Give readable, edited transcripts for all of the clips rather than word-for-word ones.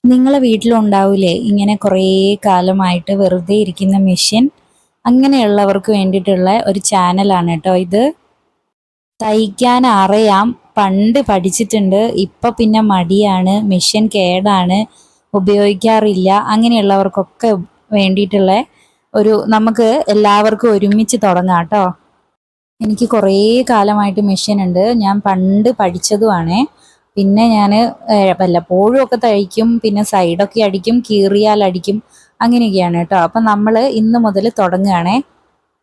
നിങ്ങളെ വീട്ടിലുണ്ടാവൂലേ ഇങ്ങനെ കുറേ കാലമായിട്ട് വെറുതെ ഇരിക്കുന്ന മെഷീൻ? അങ്ങനെയുള്ളവർക്ക് വേണ്ടിയിട്ടുള്ള ഒരു ചാനലാണ് കേട്ടോ ഇത്. തയ്ക്കാൻ അറിയാം, പണ്ട് പഠിച്ചിട്ടുണ്ട്, ഇപ്പൊ പിന്നെ മടിയാണ്, മെഷീൻ കേടാണ്, ഉപയോഗിക്കാറില്ല, അങ്ങനെയുള്ളവർക്കൊക്കെ വേണ്ടിയിട്ടുള്ള നമുക്ക് എല്ലാവർക്കും ഒരുമിച്ച് തുടങ്ങാം കേട്ടോ. എനിക്ക് കുറേ കാലമായിട്ട് മെഷീൻ ഉണ്ട്. ഞാൻ പണ്ട് പഠിച്ചതുമാണേ. പിന്നെ ഞാൻ വല്ലപ്പോഴും ഒക്കെ തയ്ക്കും, പിന്നെ സൈഡൊക്കെ അടിക്കും, കീറിയാൽ അടിക്കും, അങ്ങനെയൊക്കെയാണ് കേട്ടോ. അപ്പം നമ്മൾ ഇന്ന് മുതൽ തുടങ്ങുകയാണേ.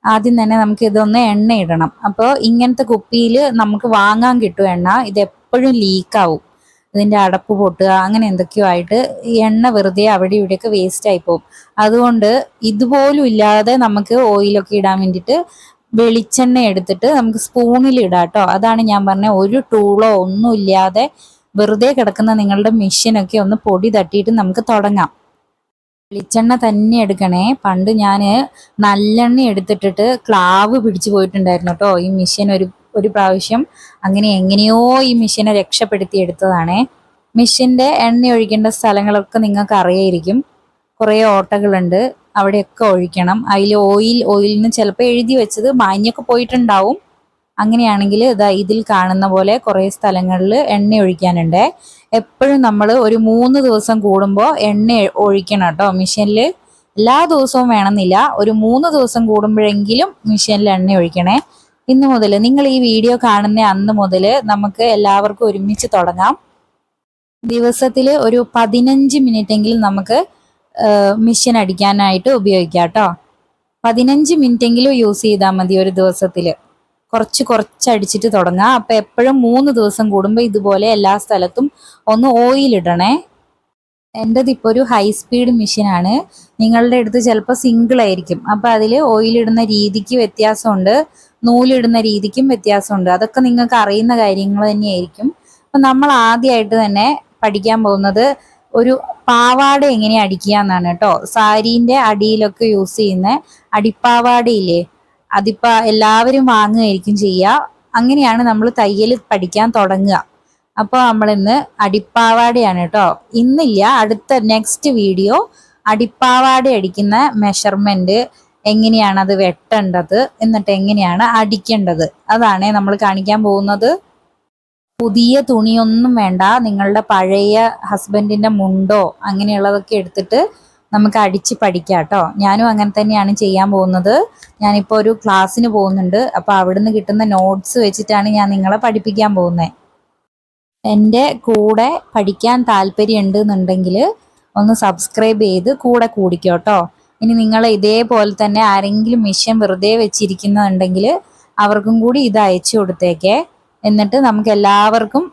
ആദ്യം തന്നെ നമുക്ക് ഇതൊന്ന് എണ്ണ ഇടണം. അപ്പോൾ ഇങ്ങനത്തെ കുപ്പിയിൽ നമുക്ക് വാങ്ങാൻ കിട്ടും എണ്ണ. ഇതെപ്പോഴും ലീക്കാവും, ഇതിൻ്റെ അടപ്പ് പൊട്ടുക, അങ്ങനെ എന്തൊക്കെയോ ആയിട്ട് ഈ എണ്ണ വെറുതെ അവിടെ ഇവിടെയൊക്കെ വേസ്റ്റ് ആയി പോകും. അതുകൊണ്ട് ഇതുപോലും ഇല്ലാതെ നമുക്ക് ഓയിലൊക്കെ ഇടാൻ വേണ്ടിയിട്ട് വെളിച്ചെണ്ണ എടുത്തിട്ട് നമുക്ക് സ്പൂണിൽ ഇടാം കേട്ടോ. അതാണ് ഞാൻ പറഞ്ഞ, ഒരു ടൂളോ ഒന്നും ഇല്ലാതെ വെറുതെ കിടക്കുന്ന നിങ്ങളുടെ മെഷീനൊക്കെ ഒന്ന് പൊടി തട്ടിയിട്ട് നമുക്ക് തുടങ്ങാം. വെളിച്ചെണ്ണ തന്നെ എടുക്കണേ. പണ്ട് ഞാൻ നല്ലെണ്ണ എടുത്തിട്ടിട്ട് ക്ലാവ് പിടിച്ചു പോയിട്ടുണ്ടായിരുന്നു കേട്ടോ ഈ മെഷീൻ. ഒരു പ്രാവശ്യം അങ്ങനെ എങ്ങനെയോ ഈ മെഷീനെ രക്ഷപ്പെടുത്തി എടുത്തതാണേ. മെഷീൻ്റെ എണ്ണ ഒഴിക്കേണ്ട സ്ഥലങ്ങളൊക്കെ നിങ്ങൾക്ക് അറിയായിരിക്കും. കുറേ ഓട്ടകളുണ്ട്, അവിടെയൊക്കെ ഒഴിക്കണം. അതിൽ ഓയിലിന് ചിലപ്പോൾ എഴുതി വെച്ചത് മാഞ്ഞൊക്കെ പോയിട്ടുണ്ടാവും. അങ്ങനെയാണെങ്കിൽ ഇതാ ഇതിൽ കാണുന്ന പോലെ കുറേ സ്ഥലങ്ങളിൽ എണ്ണ ഒഴിക്കാനുണ്ട്. എപ്പോഴും നമ്മൾ ഒരു 3 ദിവസം കൂടുമ്പോൾ എണ്ണ ഒഴിക്കണം കേട്ടോ മെഷീനിൽ. എല്ലാ ദിവസവും വേണമെന്നില്ല, ഒരു 3 ദിവസം കൂടുമ്പോഴെങ്കിലും മെഷീനിൽ എണ്ണ ഒഴിക്കണേ. ഇന്ന് മുതൽ, നിങ്ങൾ ഈ വീഡിയോ കാണുന്ന അന്ന് മുതൽ നമുക്ക് എല്ലാവർക്കും ഒരുമിച്ച് തുടങ്ങാം. ദിവസത്തിൽ ഒരു 15 മിനിറ്റെങ്കിലും നമുക്ക് മെഷീൻ അടിക്കാനായിട്ട് ഉപയോഗിക്കാം കേട്ടോ. 15 മിനിറ്റെങ്കിലും യൂസ് ചെയ്താൽ മതി ഒരു ദിവസത്തിൽ. കുറച്ച് അടിച്ചിട്ട് തുടങ്ങാം. അപ്പം എപ്പോഴും 3 ദിവസം കൂടുമ്പോൾ ഇതുപോലെ എല്ലാ സ്ഥലത്തും ഒന്ന് ഓയിൽ ഇടണേ. എൻ്റെത് ഇപ്പോൾ ഒരു ഹൈ സ്പീഡ് മെഷീനാണ്. നിങ്ങളുടെ അടുത്ത് ചിലപ്പോൾ സിംഗിൾ ആയിരിക്കും. അപ്പോൾ അതിൽ ഓയിലിടുന്ന രീതിക്ക് വ്യത്യാസമുണ്ട്, നൂലിടുന്ന രീതിക്കും വ്യത്യാസമുണ്ട്. അതൊക്കെ നിങ്ങൾക്ക് അറിയുന്ന കാര്യങ്ങൾ തന്നെയായിരിക്കും. അപ്പം നമ്മൾ ആദ്യമായിട്ട് തന്നെ പഠിക്കാൻ പോകുന്നത് ഒരു പാവാട എങ്ങനെ അടിക്കുക എന്നാണ് കേട്ടോ. സാരീൻ്റെ അടിയിലൊക്കെ യൂസ് ചെയ്യുന്ന അടിപ്പാവാടയില്ലേ, അതിപ്പോൾ എല്ലാവരും വാങ്ങുകയായിരിക്കും ചെയ്യുക. അങ്ങനെയാണ് നമ്മൾ തയ്യൽ പഠിക്കാൻ തുടങ്ങുക. അപ്പോൾ നമ്മളിന്ന് അടിപ്പാവാടയാണ് കേട്ടോ. ഇന്നില്ല, അടുത്ത നെക്സ്റ്റ് വീഡിയോ അടിപ്പാവാട അടിക്കുന്ന മെഷർമെൻറ്റ്, എങ്ങനെയാണ് അത് വെട്ടേണ്ടത്, എന്നിട്ട് എങ്ങനെയാണ് അടിക്കേണ്ടത്, അതാണ് നമ്മൾ കാണിക്കാൻ പോകുന്നത്. പുതിയ തുണിയൊന്നും വേണ്ട, നിങ്ങളുടെ പഴയ ഹസ്ബൻഡിൻ്റെ മുണ്ടോ അങ്ങനെയുള്ളതൊക്കെ എടുത്തിട്ട് നമുക്ക് അടിച്ച് പഠിക്കാം കേട്ടോ. ഞാനും അങ്ങനെ തന്നെയാണ് ചെയ്യാൻ പോകുന്നത്. ഞാനിപ്പോൾ ഒരു ക്ലാസ്സിന് പോകുന്നുണ്ട്. അപ്പോൾ അവിടുന്ന് കിട്ടുന്ന നോട്ട്സ് വെച്ചിട്ടാണ് ഞാൻ നിങ്ങളെ പഠിപ്പിക്കാൻ പോകുന്നത്. എൻ്റെ കൂടെ പഠിക്കാൻ താല്പര്യമുണ്ട് എന്നുണ്ടെങ്കിൽ ഒന്ന് സബ്സ്ക്രൈബ് ചെയ്ത് കൂടെ കൂടിക്കോ കേട്ടോ. ഇനി നിങ്ങൾ ഇതേപോലെ തന്നെ ആരെങ്കിലും മെഷീൻ വെറുതെ വെച്ചിരിക്കുന്നുണ്ടെങ്കിൽ അവർക്കും കൂടി ഇത് അയച്ചു കൊടുത്തേക്കേ. എന്നിട്ട് നമുക്ക് എല്ലാവർക്കും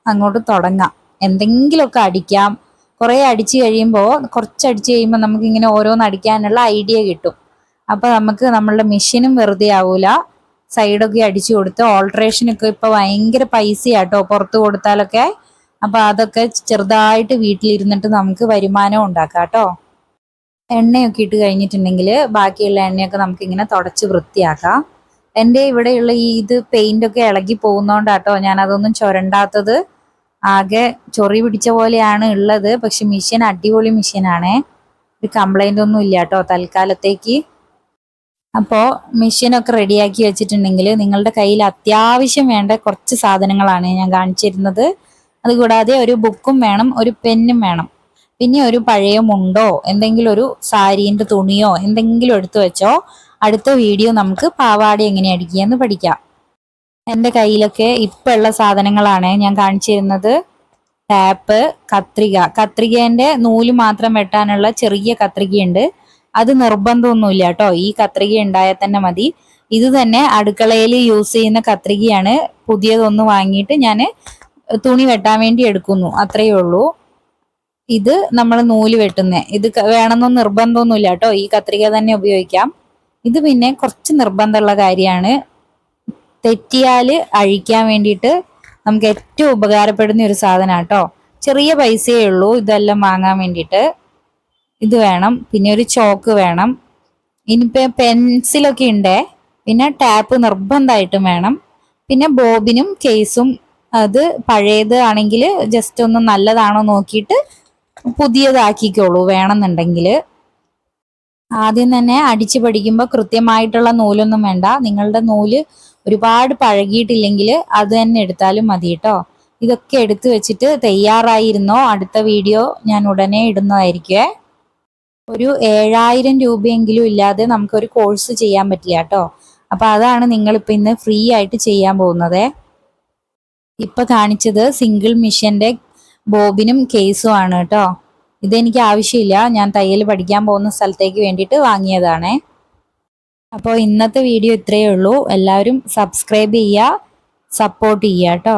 അങ്ങോട്ട് തുടങ്ങാം. എന്തെങ്കിലുമൊക്കെ അടിക്കാം. കുറേ അടിച്ചു കഴിയുമ്പോൾ, നമുക്കിങ്ങനെ ഓരോന്ന് അടിക്കാനുള്ള ഐഡിയ കിട്ടും. അപ്പോൾ നമുക്ക് നമ്മളുടെ മെഷീനും വെറുതെ ആവൂല. സൈഡൊക്കെ അടിച്ചു കൊടുത്ത് ഓൾട്രേഷനൊക്കെ ഇപ്പോൾ ഭയങ്കര പൈസയാട്ടോ പുറത്ത് കൊടുത്താലൊക്കെ. അപ്പോൾ അതൊക്കെ ചെറുതായിട്ട് വീട്ടിലിരുന്നിട്ട് നമുക്ക് വരുമാനം ഉണ്ടാക്കാം കേട്ടോ. എണ്ണയൊക്കെ ഇട്ട് കഴിഞ്ഞിട്ടുണ്ടെങ്കിൽ ബാക്കിയുള്ള എണ്ണയൊക്കെ നമുക്കിങ്ങനെ തുടച്ച് വൃത്തിയാക്കാം. എൻ്റെ ഇവിടെയുള്ള ഇത് പെയിൻ്റൊക്കെ ഇളകി പോകുന്നതുകൊണ്ടാട്ടോ ഞാനതൊന്നും ചുരണ്ടാത്തത്. ആകെ ചൊറി പിടിച്ച പോലെയാണ് ഉള്ളത്. പക്ഷെ മെഷീൻ അടിപൊളി മെഷീനാണേ, ഒരു കംപ്ലൈൻ്റ് ഒന്നും ഇല്ല കേട്ടോ തൽക്കാലത്തേക്ക്. അപ്പോൾ മെഷീനൊക്കെ റെഡിയാക്കി വെച്ചിട്ടുണ്ടെങ്കിൽ നിങ്ങളുടെ കയ്യിൽ അത്യാവശ്യം വേണ്ട കുറച്ച് സാധനങ്ങളാണ് ഞാൻ കാണിച്ചിരുന്നത്. അതുകൂടാതെ ഒരു ബുക്കും വേണം, ഒരു പെന്നും വേണം, പിന്നെ ഒരു പഴയ മുണ്ടോ എന്തെങ്കിലും ഒരു സാരീൻ്റെ തുണിയോ എന്തെങ്കിലും എടുത്തു വെച്ചോ. അടുത്ത വീഡിയോ നമുക്ക് പാവാട എങ്ങനെ അടിക്കുകയെന്ന് പഠിക്കാം. എൻ്റെ കയ്യിലൊക്കെ ഇപ്പം ഉള്ള സാധനങ്ങളാണ് ഞാൻ കാണിച്ചിരുന്നത്. ടാപ്പ്, കത്രികേൻ്റെ നൂല് മാത്രം വെട്ടാനുള്ള ചെറിയ കത്രികയുണ്ട്. അത് നിർബന്ധമൊന്നുമില്ല കേട്ടോ, ഈ കത്രിക ഉണ്ടായാൽ തന്നെ മതി. ഇത് തന്നെ അടുക്കളയിൽ യൂസ് ചെയ്യുന്ന കത്രികയാണ്. പുതിയതൊന്ന് വാങ്ങിയിട്ട് ഞാൻ തുണി വെട്ടാൻ വേണ്ടി എടുക്കുന്നു, അത്രയേ ഉള്ളൂ. ഇത് നമ്മൾ നൂല് വെട്ടുന്നത്, ഇത് വേണമെന്നൊന്നും നിർബന്ധമൊന്നുമില്ല കേട്ടോ, ഈ കത്രിക തന്നെ ഉപയോഗിക്കാം. ഇത് പിന്നെ കുറച്ച് നിർബന്ധമുള്ള കാര്യമാണ്. തെറ്റിയാൽ അഴിക്കാൻ വേണ്ടിയിട്ട് നമുക്ക് ഏറ്റവും ഉപകാരപ്പെടുന്ന ഒരു സാധനമാണ് കേട്ടോ. ചെറിയ പൈസയേ ഉള്ളൂ ഇതെല്ലാം വാങ്ങാൻ വേണ്ടിയിട്ട്. ഇത് വേണം, പിന്നെ ഒരു ചോക്ക് വേണം. ഇനിയിപ്പോൾ പെൻസിലൊക്കെ ഉണ്ടേ. പിന്നെ ടാപ്പ് നിർബന്ധമായിട്ടും വേണം. പിന്നെ ബോബിനും കേസും, അത് പഴയത് ആണെങ്കിൽ ജസ്റ്റ് ഒന്ന് നല്ലതാണോ നോക്കിയിട്ട് പുതിയതാക്കിക്കോളൂ വേണമെന്നുണ്ടെങ്കിൽ. ആദ്യം തന്നെ അടിച്ചു പഠിക്കുമ്പോൾ കൃത്യമായിട്ടുള്ള നൂലൊന്നും വേണ്ട. നിങ്ങളുടെ നൂല് ഒരുപാട് പഴകിയിട്ടില്ലെങ്കിൽ അത് തന്നെ എടുത്താലും മതി കേട്ടോ. ഇതൊക്കെ എടുത്തു വെച്ചിട്ട് തയ്യാറായിരുന്നോ, അടുത്ത വീഡിയോ ഞാൻ ഉടനെ ഇടുന്നതായിരിക്കുമേ. ഒരു 7000 രൂപയെങ്കിലും ഇല്ലാതെ നമുക്കൊരു കോഴ്സ് ചെയ്യാൻ പറ്റില്ല കേട്ടോ. അപ്പൊ അതാണ് നിങ്ങളിപ്പോൾ ഇന്ന് ഫ്രീ ആയിട്ട് ചെയ്യാൻ പോകുന്നത്. ഇപ്പൊ കാണിച്ചത് സിംഗിൾ മിഷ്യന്റെ ബോബിനും കേസും ആണ് കേട്ടോ. ഇതെനിക്ക് ആവശ്യമില്ല, ഞാൻ തയ്യൽ പഠിക്കാൻ പോകുന്ന സ്ഥലത്തേക്ക് വേണ്ടിയിട്ട് വാങ്ങിയതാണേ. അപ്പോൾ ഇന്നത്തെ വീഡിയോ ഇത്രയേ ഉള്ളൂ. എല്ലാവരും സബ്സ്ക്രൈബ് ചെയ്യുക, സപ്പോർട്ട് ചെയ്യുക കേട്ടോ.